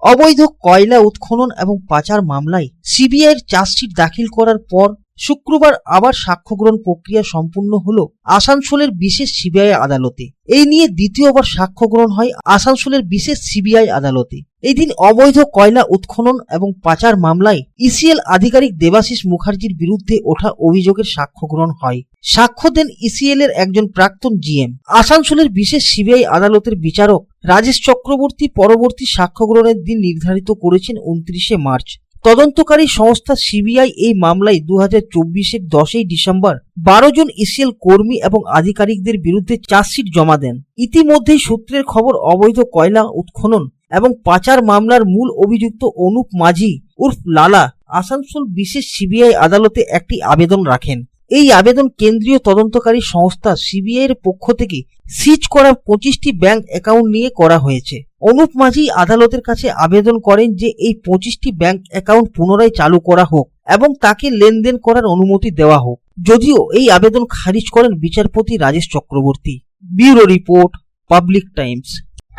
অবৈধ কয়লা উৎখনন এবং পাচার মামলায় সিবিআইয়ের চার্জশিট দাখিল করার পর শুক্রবার আবার সাক্ষ্য গ্রহণ প্রক্রিয়া সম্পূর্ণ হলো আসানসোলের বিশেষ সিবিআই আদালতে। এই নিয়ে দ্বিতীয়বার সাক্ষ্য গ্রহণ হয় আসানসোলের বিশেষ সিবিআই আদালতে। এই দিন অবৈধ কয়লা উৎখনন এবং পাচার মামলায় ইসিএল আধিকারিক দেবাশিস মুখার্জির বিরুদ্ধে ওঠা অভিযোগের সাক্ষ্য গ্রহণ হয়। সাক্ষ্য দেন ইসিএল এর একজন প্রাক্তন জিএম। আসানসোলের বিশেষ সিবিআই আদালতের বিচারক রাজেশ চক্রবর্তী পরবর্তী সাক্ষ্য গ্রহণের দিন নির্ধারিত করেছেন 29শে মার্চ। তদন্তকারী সংস্থা সিবিআই এই মামলায় 2024-এর 10ই ডিসেম্বর 12 জন ইসিএল কর্মী এবং আধিকারিকদের বিরুদ্ধে চার্জশিট জমা দেন। ইতিমধ্যেই সূত্রের খবর অবৈধ কয়লা উৎখনন এবং পাচার মামলার মূল অভিযুক্ত অনুপ মাঝি উর্ফ লালা আসানসোল বিশেষ সিবিআই আদালতে একটি আবেদন রাখেন। এই আবেদন কেন্দ্রীয় তদন্তকারী সংস্থা সিবিআই এর পক্ষ থেকে সিজ করা 25টি ব্যাংক অ্যাকাউন্ট নিয়ে করা হয়েছে। অনুপ মাঝি আদালতের কাছে আবেদন করেন যে এই 25টি ব্যাংক অ্যাকাউন্ট পুনরায় চালু করা হোক এবং তাকে লেনদেন করার অনুমতি দেওয়া হোক, যদিও এই আবেদন খারিজ করেন বিচারপতি Rajesh Chakraborty. Bureau report, Public Times.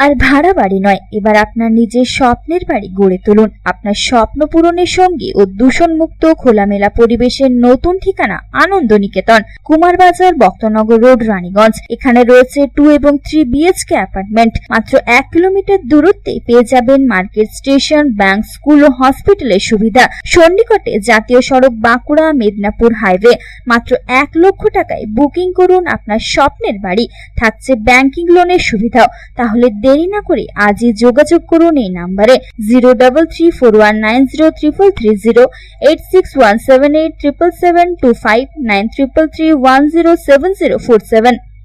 আর ভাড়া বাড়ি নয়, এবার আপনার নিজের স্বপ্নের বাড়ি গড়ে তুলুন। আপনার স্বপ্ন পূরণের সঙ্গে ও দূষণমুক্ত খোলামেলা পরিবেশের নতুন ঠিকানা আনন্দ নিকেতন, কুমারবাজার, বক্তনগর রোড, রানীগঞ্জ। এখানে রয়েছে 2 এবং 3 বিএইচকে অ্যাপার্টমেন্ট। মাত্র 1 কিলোমিটার দূরত্বে পেয়ে যাবেন মার্কেট, স্টেশন, ব্যাংক, স্কুল ও হসপিটালের সুবিধা। সন্নিকটে জাতীয় সড়ক বাঁকুড়া মেদিনীপুর হাইওয়ে। মাত্র 1 লক্ষ টাকায় বুকিং করুন আপনার স্বপ্নের বাড়ি। থাকছে ব্যাংকিং লোনের সুবিধাও। তাহলে দেরি না করে আজই যোগাযোগ করুন এই নাম্বারে 033419033330, 8617877725, 9333107047।